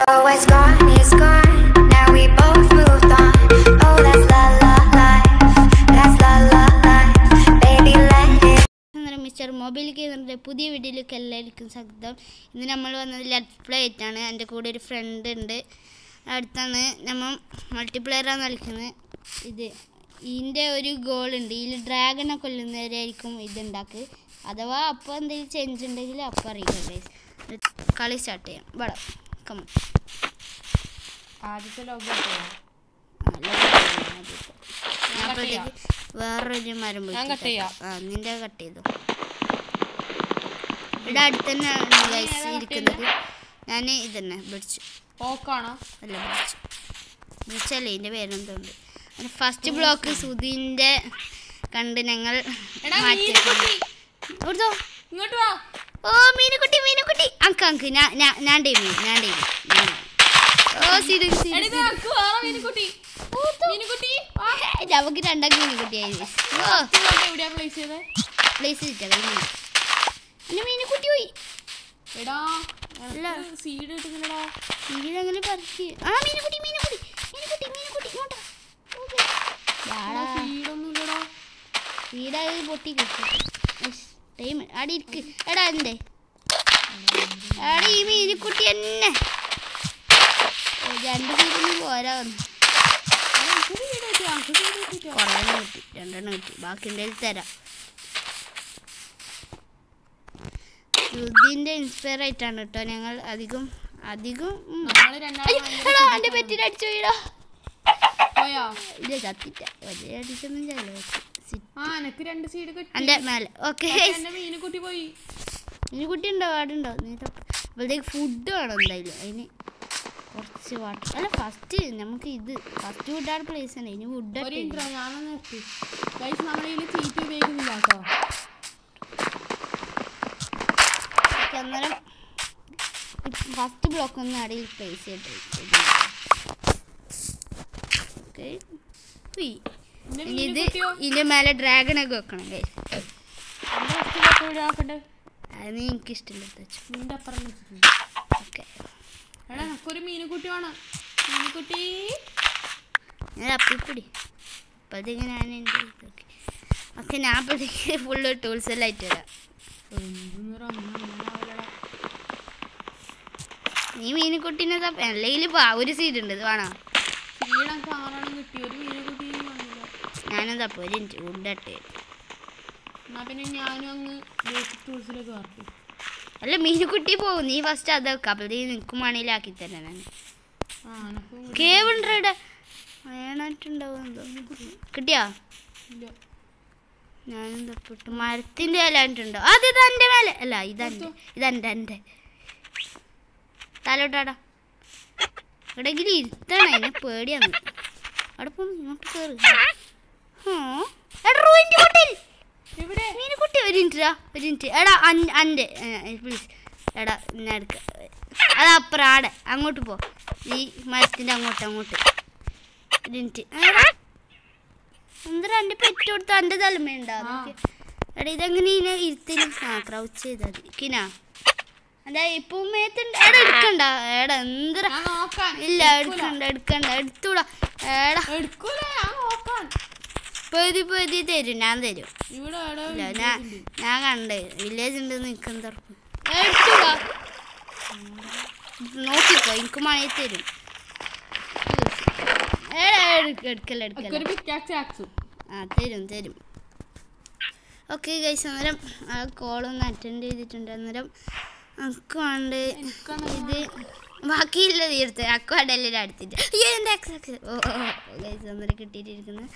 Oh, it's gone, it's gone. Now we both moved on. Oh, that's la la life. That's la la life. Baby, let it. Mister mobile ഗെയിമറിൻ്റെ പുതിയ വീഡിയോയിലേക്ക് എല്ലാവർക്കും സ്വാഗതം. ഇന്ന് നമ്മൾ വന്നത് ലെറ്റ്സ് പ്ലേ ആയിട്ടാണ്. എൻ്റെ കൂടെ ഒരു ഫ്രണ്ട് ഉണ്ട്. അടുത്താണ് നമ്മൾ മൾട്ടിപ്ലെയറാണ് കളിക്കുന്നത്. ഇതിൻ്റെ ഒരു ഗോൾ ഉണ്ട്. ഇതിൽ ഡ്രാഗനെ കൊല്ലുന്നവരായിരിക്കും ഇതുണ്ടാക്കുക. അഥവാ അപ്പോൾ എന്തെങ്കിലും ചേഞ്ച് ഉണ്ടെങ്കിൽ അപ്പോൾ അറിയിക്കട്ടെ. കളി സ്റ്റാർട്ട് ചെയ്യാം. വടം കമ്മ ആദ്യത്തെ വേറൊരു മരം നിന്റെ കട്ട് ചെയ്തു. ഇവിടെ അടുത്ത് തന്നെ ഇരിക്കുന്നത്. ഞാൻ ഇതന്നെ പിടിച്ചു. അല്ല പിടിച്ചല്ലേ ഇതിൻ്റെ പേരെന്തുണ്ട്. ഫസ്റ്റ് ബ്ലോക്ക് സുധീൻ്റെ കണ്ട് ഞങ്ങൾ മാറ്റിയെടുത്തോ. ഓ മീനുകുട്ടി മീനുകുട്ടി അങ്ക് അങ്ക് ഞാൻ ടീം ഓ സിരി നമുക്ക് രണ്ടാക്കി മീനുകുട്ടിയായി. പ്ലേസ് ചെയ്തിട്ടാ മീനുകുട്ടി പോയി. സീഡ് അങ്ങനെ പറിച്ച് ആ മീനുകുട്ടി മീനുകുട്ടി മീനുകുട്ടി മീനുകുട്ടി ഇങ്ങോട്ടാ. സീഡായി പൊട്ടി കിട്ടും. ടൈം അവിടെ ഇരിക്ക്. എടാ എന്തേ അവിടെ ഈ മീനുകുട്ടി തന്നെ രണ്ട് സീഡൊന്നും പോരാ വന്നു. കുറേ കിട്ടി, രണ്ടെണ്ണം കിട്ടി. ബാക്കി എന്തെങ്കിലും തരാം. ശ്രുതിൻ്റെ ഇൻസ്പയർ ആയിട്ടാണ് കേട്ടോ ഞങ്ങൾ അധികം എൻ്റെ പെറ്റിന് അടിച്ചു വീടാ. ഇല്ല ചത്തിട്ട അടിച്ചൊന്നും എൻ്റെ മേലെ. ഓക്കെ മീനുകുട്ടി ഉണ്ടോ പാടുണ്ടോ നീ അപ്പോഴത്തേക്ക് ഫുഡ് വേണം എന്തായാലും. അതിന് കുറച്ച് വാട്ടർ അല്ല ഫസ്റ്റ് നമുക്ക് ഇത് ഫസ്റ്റ് ഫുഡാണ് പ്ലേസ് ആണ്. ഇനി ഫുഡ് അന്നേരം ഫസ്റ്റ് ബ്ലോക്ക് ഒന്ന് അടിയിൽ പ്ലേസ് ചെയ്തിട്ട് ഓക്കെ. ഇത് ഇതിൻ്റെ മേലെ ഡ്രാഗണൊക്കെ വെക്കണം. അത് നീ എനിക്കിഷ്ടമില്ല ഓക്കെ. ഞാൻ അപ്പിപ്പൊടി അപ്പോഴത്തേക്ക് ഞാൻ എൻ്റെ ഇതൊക്കെ ഓക്കെ. ഞാൻ അപ്പോഴത്തേക്ക് ഫുള്ള് ടൂൾസ് എല്ലാം ആയിട്ട് വരാം. നീ മീനുകുട്ടീനെ അല്ലെങ്കിൽ ഒരു സീഡ് ഉണ്ട്. ഇത് വേണോ ഞാനും തപ്പ ഒരു മിനിറ്റ് ഫുഡട്ടെ. അല്ല മീനുകുട്ടി പോകും. നീ ഫസ്റ്റ് അത് വെക്കാം. അപ്പോഴത്തേക്ക് നിൽക്കും മണിയിലാക്കി തന്നെ ഞാൻ. കേവ് ഉണ്ട് ഇവിടെ വേണായിട്ടുണ്ടാവും എന്തോ. കിട്ടിയാ ഞാനും തപ്പിട്ട് മരത്തിൻ്റെ ഇലായിട്ടുണ്ടോ. അത് ഇതെൻ്റെ മേലെ അല്ല ഇതെൻ്റെ തലോട്ടാടാ. എവിടെയെങ്കിലും ഇരുത്തണം. അതിനെ പേടിയാന്ന്. അവിടെ പോകുന്നു ഇങ്ങോട്ട് കയറി. മീനുകുട്ടി ഒരു മിനിറ്റ് എടാ എൻ്റെ പ്ലീസ് എടാ ഞാൻ എടുക്ക. അതപ്പുറം ആടെ അങ്ങോട്ട് പോ. ഈ മരത്തിൻ്റെ അങ്ങോട്ട് ഒരു മിനിറ്റ്. എന്താ എൻ്റെ പെറ്റ് കൊടുത്ത എൻ്റെ തലമയുണ്ടാവും. എടാ ഇതെങ്ങനെ ഇതിനെ ഇരുത്തിന് ക്രൗച്ച് ചെയ്താൽ മതി. കിനാ അതെ ഇപ്പൊ മേത്തുണ്ട്. എടാ എടുക്കണ്ട എടാ എന്താ ഇല്ല എടുക്കണ്ട എടുത്തൂടാ. എടാ പെതി തരും. ഞാൻ തരും. ഞാൻ കണ്ട് വില്ലേജ് ഉണ്ട് നിൽക്കുന്ന എടുത്തൂടാ. നോക്കിക്കോ എനിക്ക് മണി തരും. എടുക്കല്ല ആ തരും. ഓക്കെ ഗൈസ് അന്നേരം ആ കോളൊന്ന് അറ്റൻഡ് ചെയ്തിട്ടുണ്ട്. അന്നേരം അക്കു ഉണ്ട് ഇത് ബാക്കിയില്ല തീർത്ത് അക്കു അടലെല്ലാം അടുത്തിട്ട് എൻ്റെ ഓ ഗൈസ് അന്നേരം കിട്ടിയിട്ടിരിക്കുന്നത്.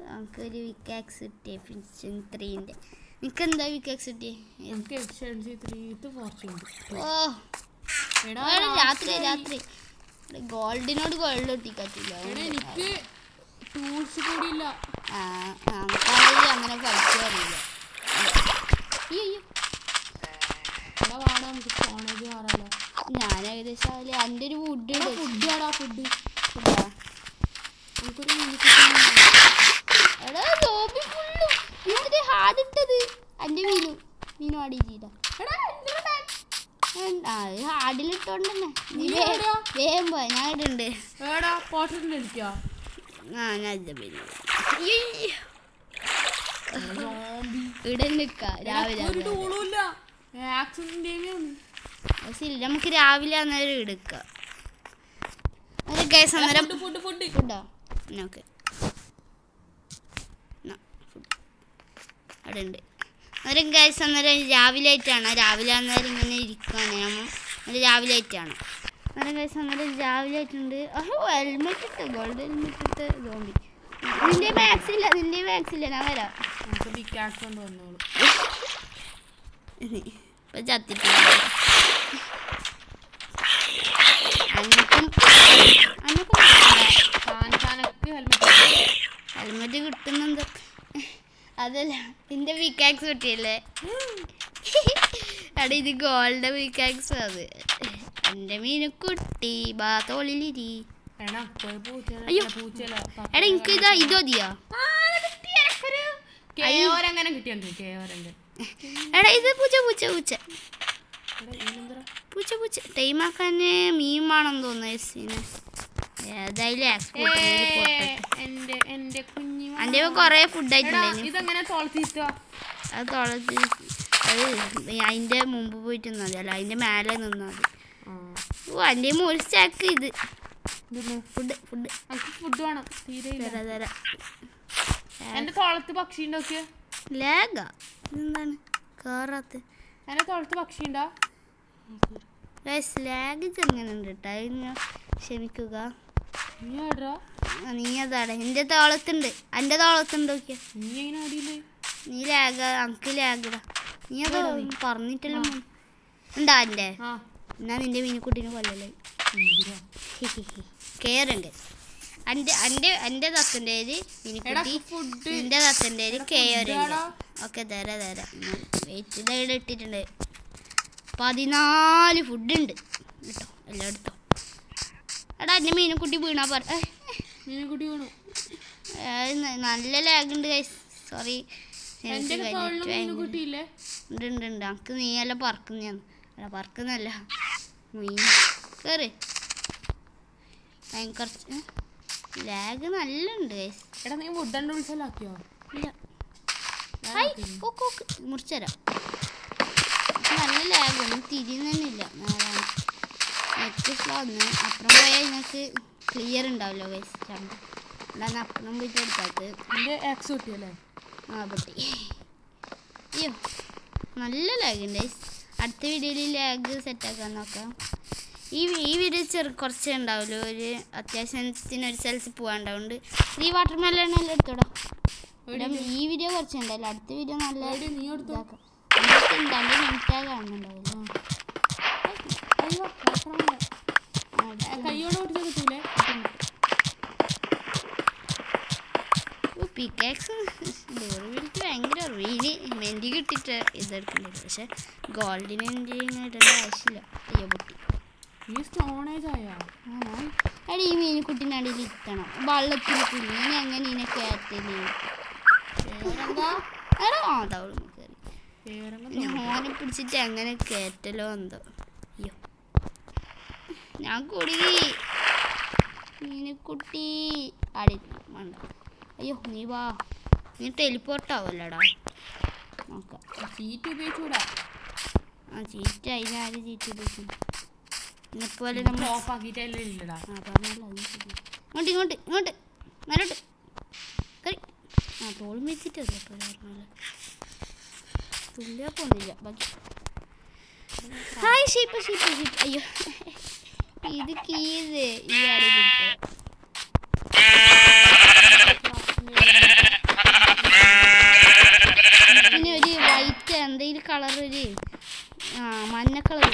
നമുക്കൊരു വിക്കാക്സ് കിട്ടിയ ഫിൻഷൻ 3ൻ്റെ. നിനക്കെന്താ വിക്കാക്സ് കിട്ടിയേ? ഓ രാത്രി ഗോൾഡിനോട് ഗോൾഡ് ഒട്ടിക്കത്തില്ല. അങ്ങനെ കളിക്കാറില്ല. ഞാൻ ഏകദേശം എൻ്റെ ഒരു ഫുഡ് എടാ ലോബി ഫുള്ളും ഹാർഡ് ഇട്ടത്. മീനും ആടിയിട്ടാ ആടിലിട്ടോണ്ട് തന്നെ വേഗം പോയ ഞാൻ ഇടുണ്ട് ഞാൻ ഇവിടെ നിക്ക രാവിലെ നമുക്ക് രാവിലെ അന്നേരം എടുക്കാം ഫുഡോ ഓക്കെ അവിടെ ഉണ്ട് അന്നേരം ഗ്യാസ് അന്നേരം രാവിലെ ആയിട്ടാണ് രാവിലെ അന്നേരം ഇങ്ങനെ ഇരിക്കുകയാണ് നമ്മൾ രാവിലെ ആയിട്ടാണ് അന്നേരം ഗ്യാസ് അന്നേരം രാവിലെ ആയിട്ടുണ്ട് ഹെൽമെറ്റ് ഇട്ട് ഗോൾഡ് ഹെൽമെറ്റ് ഇട്ട് സോംബി നിന്റെ മാക്സ് ഇല്ല ഞാൻ വരാം ഇപ്പൊ ചത്തിട്ട് ഹെൽമെറ്റ് കിട്ടുന്നുണ്ട് അതല്ല നിന്റെ പിക്കാക്സ് കിട്ടിയല്ലേ അവിടെ ഇത് ഗോൾഡ് പിക്കാക്സ് അത് എന്റെ മീനുക്കുട്ടി തോളിലിരി അയ്യോ എടാ എനിക്ക് ഇതാ ഇത് മതിയാ എടാ ഇത് പൂച്ച ടൈമാക്കാന് മീൻ വേണമെന്ന് തോന്നുന്നു ഏതായാലും എന്റെ കൊറേ ഫുഡ് ആയിട്ടുണ്ടായിരുന്നു അത് അതിന്റെ മുമ്പ് പോയിട്ട് നിന്നാ മതി അല്ല അതിന്റെ മേലെ നിന്നാ മതി ഓ എന്റെ ഒരു സ്റ്റാക്ക് ഇത് ഫുഡ് വേണം തരാം എന്റെ തോളത്ത് പക്ഷി ഉണ്ടോക്കിയ ലാഗാ എന്താണ് കേറാത്ത എന്റെ തോളത്ത് പക്ഷി ഉണ്ടോ ലാഗ് ചെറുങ്ങനെ ഉണ്ട് കേട്ടോ അതിന് ക്ഷമിക്കുക നീ അതാണ് എന്റെ തോളത്തുണ്ട് എന്റെ തോളത്തുണ്ട് നോക്കിയ നീ ലാഗ അനക്ക് ലാഗടാ നീ അത് പറഞ്ഞിട്ടല്ലോ ഉണ്ടാ എന്റെ എന്നാ നിന്റെ മീനുക്കുട്ടീനെ കൊല്ലല്ലേ കേറുണ്ട് എന്റെ തത്തൻ്റെ മീനുക്കുട്ടി നിന്റെ തത്തൻ്റെ കേറുണ്ട് ഓക്കെ തരാം വെയിറ്റ് ഇതവിടെ ഇട്ടിട്ടുണ്ട് 14 ഫുഡ് ഉണ്ട് കേട്ടോ എല്ലായിടത്തും എടാ എന്റെ മീനുക്കുട്ടി വീണാ മീനുക്കുട്ടി വീണു നല്ല ലാഗുണ്ട് സോറി ഉണ്ട് എനിക്ക് നീ അല്ല പറക്കുന്നതാണ് അല്ല പറക്കുന്നല്ല മീൻ കയറി കുറച്ച് ലാഗ് നല്ല ഉണ്ട് എടാ നീ മുട്ടൻ്റെ ഉത്സവമാക്കിയോ ഇല്ല മുറിച്ചരാം നല്ല ലാഗ് ഒന്നും തിരിയുന്നില്ല നേരാണ് നെറ്റ് സ്ലോ ഒന്ന് അപ്പുറം പോയാൽ നിങ്ങൾക്ക് ക്ലിയർ ഉണ്ടാവില്ല ഗൈസ് ചണ്ട അല്ലാതെ അപ്പുറം പോയിട്ട് എടുത്താൽ എക്സ് കിട്ടിയല്ലേ ആ പൊട്ടി അയ്യോ നല്ല ലാഗ് ഉണ്ട് അടുത്ത വീഡിയോയിൽ ലാഗ് സെറ്റാക്കാൻ നോക്കാം ഈ വീഡിയോ കുറച്ചേ ഉണ്ടാവുള്ളൂ ഒരു അത്യാവശ്യത്തിന് ഒരു സ്ഥലത്ത് പോകാണ്ടാവുണ്ട് ഈ വാട്ടർ മെലണെല്ലാം എടുത്തോടാ ഈ വീഡിയോ കുറച്ചുണ്ടല്ലോ അടുത്ത വീഡിയോ നല്ല ഇതാക്കാം മിനിറ്റാ കാണുന്നുണ്ടാവില്ല പിക്കാക്സ് ഡ്യൂറബിലിറ്റി ഭയങ്കര റീലി മെൻറ്റി കിട്ടിയിട്ട് ഇതെടുക്കുന്നുണ്ട് പക്ഷെ ഗോൾഡിന് ഇടേണ്ട ആവശ്യമില്ല അയ്യോ പൊട്ടി എടി ഈ മീനുക്കുട്ടിനടിയിൽ ഇരുത്തണം വെള്ളത്തിൽ കുഞ്ഞിനെ അങ്ങനെ ഇതിനെ കയറ്റല് ഓനെ പിടിച്ചിട്ട് അങ്ങനെ കയറ്റലോ എന്തോ അയ്യോ ഞാൻ കുടുങ്ങി മീനുക്കുട്ടി അടി വേണ്ട അയ്യോ നീ വാ നീ ടെലിപ്പോർട്ടാവല്ലോടാ നോക്കാം ചീറ്റ് ഉപയോഗിച്ചൂടാ ആ ചീറ്റ് അതിനാരും ചീറ്റ് ഉപയോഗിക്കും ഇന്നെപ്പോലെ നമ്മൾ ഓഫാക്കിയിട്ടല്ലേ ഇല്ലടാ ഇങ്ങോട്ട് ഇങ്ങോട്ട് ഇങ്ങോട്ട് മേലോട്ട് കറി ആ തോളും വെച്ചിട്ടല്ലേ ഇപ്പോൾ പറഞ്ഞാൽ തുള്ളിയാ പോകുന്നില്ല ബാക്കി ഹായ് ഷീപ്പ് ഷീപ്പ് ഷീപ്പ് അയ്യോ ഇത് കീത് ഈ അടിയിലിട്ട് പിന്നെ ഒരു വൈറ്റ് എന്തെങ്കിലും കളർ ഒരു മഞ്ഞ colour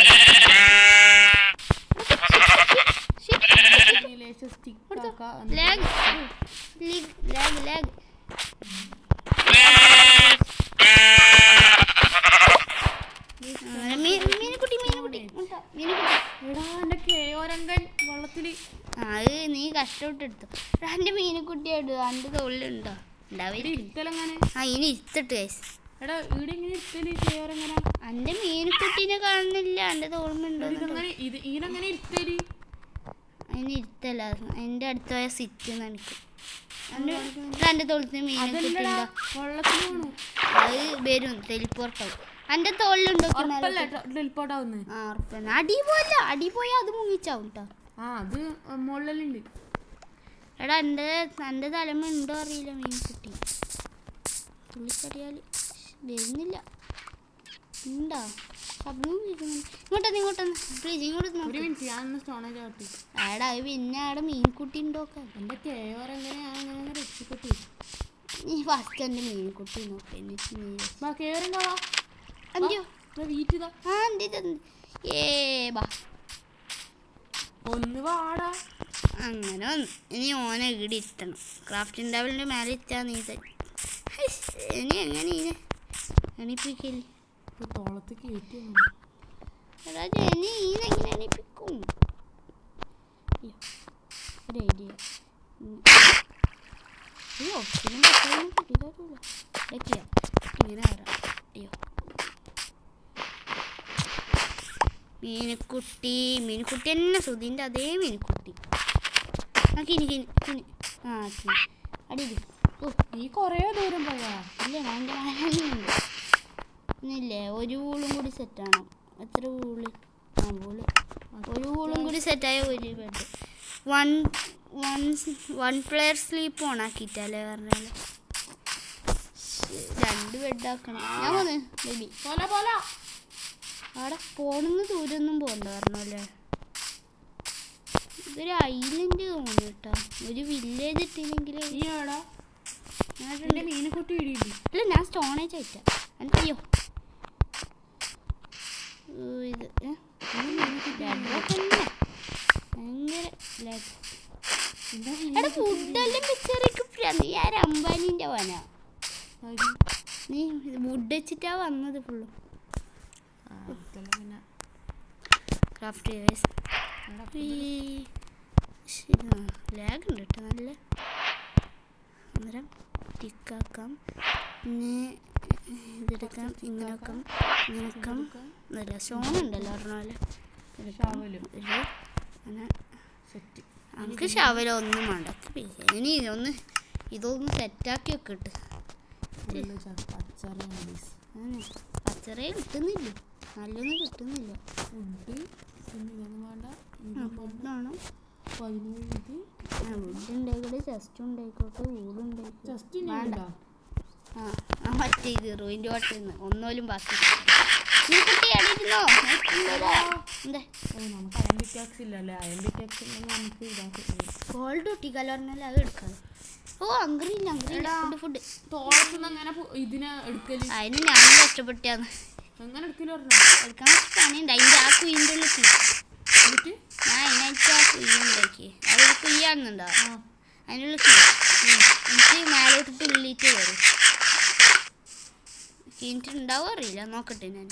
lag lag lag Meenukutty Meenukutty വെള്ളത്തിൽ അത് നീ കഷ്ടപ്പെട്ടെടുത്തു എൻ്റെ മീനുക്കുട്ടി എടുത്തു എൻ്റെ തൊഴിലുണ്ടോ ഉണ്ടാവില്ല ആ ഇനി ഇരുത്തിട്ട് ഗൈസ് എടാ ഇവിടെ എങ്ങനെ ഇരുത്തല് കയറെങ്ങനെ എൻ്റെ മീൻകുട്ടീനെ കാണുന്നില്ല. എൻ്റെ തോന്നുന്നുണ്ടോ ഇതിനെങ്ങനെ ഇരുത്തല് അതിന് ഇരുത്തല്ല. എൻ്റെ അടുത്ത പോയ സിറ്റ് നനക്കും. എൻ്റെ തോളത്തിന് മീൻകുട്ടി വെള്ളത്തിൽ വീണു അത് വരും ടെലിപ്പോർട്ടാവും. എൻ്റെ തോളിലുണ്ടോ ടെലിപ്പോർട്ടാവുന്നു. അടി പോയാൽ അത് മുങ്ങിച്ചാവും കേട്ടോ. അത് മുകളിലുണ്ട്. എടാ എൻ്റെ തലമ ഉണ്ടോ അറിയില്ല മീൻകുട്ടി. തുള്ളിക്കറിയാൽ വരുന്നില്ല. ഉണ്ടോ ഇങ്ങോട്ടൊന്ന് പ്ലീസ് ഇങ്ങോട്ട് ഒരു മിനിറ്റ് ഞാനൊന്ന് സ്റ്റോണേജ് ആവട്ടെ. എടാ പിന്നെ അവിടെ മീൻകുട്ടി ഉണ്ടോക്കെ. എൻ്റെ കേവറെങ്ങനെയാണ് രക്ഷിക്കട്ടെ. നീ ഫസ്റ്റ് എൻ്റെ മീൻകുട്ടി നോക്കാം. എന്നിട്ട് നീ കേറുണ്ടാവാ അയ്യോ വീട്ടിൽ ഒന്ന് വാടാ. അങ്ങനെ വന്നു. ഇനി ഓനെ ഇവിടെ ഇരുത്തണം. ക്രാഫ്റ്റിംഗ് ടേബിളിൻ്റെ മേലെ ഇറ്റാ നീ ഇനി എങ്ങനെ ഇതിനെ എണിപ്പിക്കില്ല. തോളത്ത് കയറ്റി എടാ ഇനി ഈനെങ്ങനെ എണിപ്പിക്കും? ഒരു ഐഡിയ. അയ്യോ ഇങ്ങനെ വരാം. അയ്യോ മീനുക്കുട്ടി തന്നെ സുധീൻ്റെ അതേ മീനുക്കുട്ടി. അടി നീ കൊറേ ദൂരം പോയാ? ഇല്ല ഞാൻ എൻ്റെ മനുണ്ട് ഇന്നില്ലേ. ഒരു വൂളും കൂടി സെറ്റാണ്. എത്ര വൂള്? ഒരു വൂളും കൂടി സെറ്റായ ഒരു ബെഡ്. വൺ പ്ലെയർ സ്ലീപ്പ് ഓണാക്കിയിട്ടല്ലേ പറഞ്ഞാൽ 2 ബെഡാക്കണം. ഞാൻ വന്ന് ബേബി അവിടെ പോണെന്ന് ദൂരമൊന്നും പോകണ്ട പറഞ്ഞല്ലേ. ഇതൊരു ഐലൻഡ് തോന്നുന്നു കേട്ടോ. ഒരു വില്ലേജ് ഇട്ടില്ലെങ്കിൽ മീനെക്കുട്ടി ഇടിയില്ല. അല്ല ഞാൻ സ്റ്റോണേജ് ആയിട്ടാ. അയ്യോ ഇത് ഭയങ്കര ഫുഡെല്ലാം മിച്ചറിക്കും. നീ ആര് അംബാനിൻ്റെ വനാ? നീ വുഡ് വെച്ചിട്ടാ വന്നത് ഫുള്ളും. ക്രാഫ്റ്റ് ലാഗ് ഉണ്ട് കേട്ടോ നല്ല. അന്നേരം ടിക്കാക്കാം. പിന്നെ ഇതെടുക്കാം. ഇങ്ങനെ വെക്കാം. സ്റ്റോൺ ഉണ്ടല്ലോ പറഞ്ഞ നമുക്ക് ശവല ഒന്നും വേണ്ട. ഇനി ഇതൊന്ന് സെറ്റാക്കി വെക്കിട്ട്. പച്ചറേ കിട്ടുന്നില്ല. നല്ലൊന്നും കിട്ടുന്നില്ല. ഫുഡാണോ? വുഡുണ്ടായിക്കോട്ടെ, ചെസ്റ്റ് ഉണ്ടായിക്കോട്ടെ, വുഡുണ്ടായിക്കോട്ടെ. വേണ്ട. മറ്റേ ഇത് റൂയിൻ്റെ വട്ടിന്ന് ഒന്നോലും ബാക്കി. ഗോൾഡ് ഒട്ടിക്കാലോ പറഞ്ഞാൽ അത് എടുക്കാം. ഓ അങ്കറിയില്ല ഫുഡ് അതിന് ഞാൻ കഷ്ടപ്പെട്ടാന്ന് എടുക്കാൻ പണിയുണ്ട്. അതിൻ്റെ ആ കുയിൻ്റെ ഉള്ളിൽ ഞാൻ അതിനകത്ത് ആ കുയ്യുണ്ടാക്കി. അതൊരു കുയ്യാണെന്നുണ്ടോ അതിനുള്ള എനിക്ക് മേലോട്ടിട്ട് ഉള്ളിട്ട് കയറി. കിണിട്ടുണ്ടാവും അറിയില്ല. നോക്കട്ടെ ഞാൻ.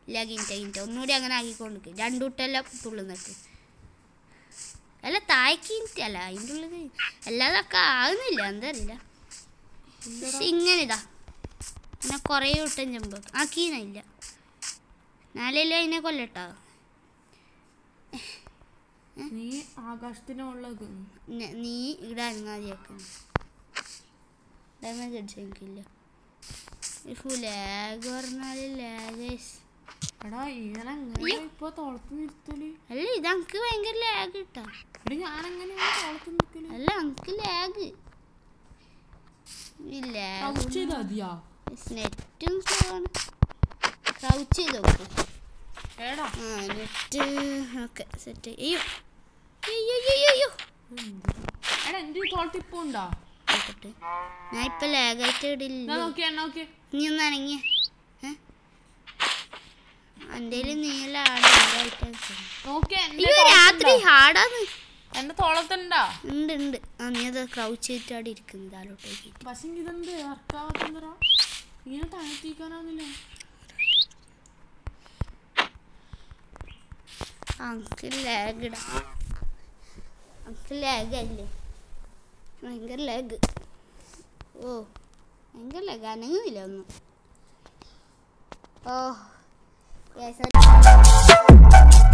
ഇല്ല കിണിറ്റ ഒന്നുകൂടി അങ്ങനെ ആക്കിക്കൊണ്ടിരിക്കും. 2 കുട്ടെല്ലാം തുള്ളുന്നൊക്കെ. അല്ല തായ്ക്കിനിട്ടല്ല അതിൻ്റെ ഉള്ളിൽ അല്ലാതൊക്കെ ആകുന്നില്ല. എന്താ അറിയില്ല. പക്ഷെ ഇങ്ങനെ ഇതാ പിന്നെ കുറേ വിട്ടൻ ചെമ്പ് ആക്കിയില്ല. നാലല്ല അതിനെ കൊല്ലട്ടോ. നീ ആകാശത്തിനുള്ളത് നീ ഇവിടെ അനങ്ങാതിയാക്കുന്നു. ഡാമേജ് അടിച്ചു എനിക്കില്ല. ലാഗ് പറഞ്ഞാൽ ലാഗ്. എടാ ഇങ്ങനെ ഇപ്പൊ തോളത്ത് നിർത്തല്. അല്ല ഇത് എനിക്ക് ഭയങ്കര ലാഗ് കിട്ടാ. ഞാനെങ്ങനെ തോളത്ത് നിർത്തല്? അല്ല എനിക്ക് ലാഗ് നെറ്റും സ്ലോവാണ്. ക്രൗച്ച് ചെയ്ത് നോക്കും. Net okay set. അയ്യോ ഞാൻ ഇപ്പൊ ലാഗായിട്ട് ഇടില്ല. നീ ഒന്ന് അനങ്ങിയ എന്തേലും നീല രാത്രി ഹാർഡാന്ന് എന്റെ തോളത്തുണ്ടാ ഉണ്ട്. ആ നീ അത് ക്രൗച്ച് ചെയ്തിട്ട് അവിടെ ഇരിക്കുന്നത് ആലോട്ടേക്ക്. പക്ഷെ ഇതെന്ത് വർക്കാവത്തണ്ടോ ഇങ്ങനെ താഴ്ത്തിക്കാനാവുന്നില്ല. അങ്കിൾ ലാഗിടാ. അങ്കിൾ ലാഗല്ലേ ഭയങ്കര ലാഗ്. ഓ ഭയങ്കര ലാഗ് അനങ്ങുന്നില്ല ഒന്നും. ഓ yes.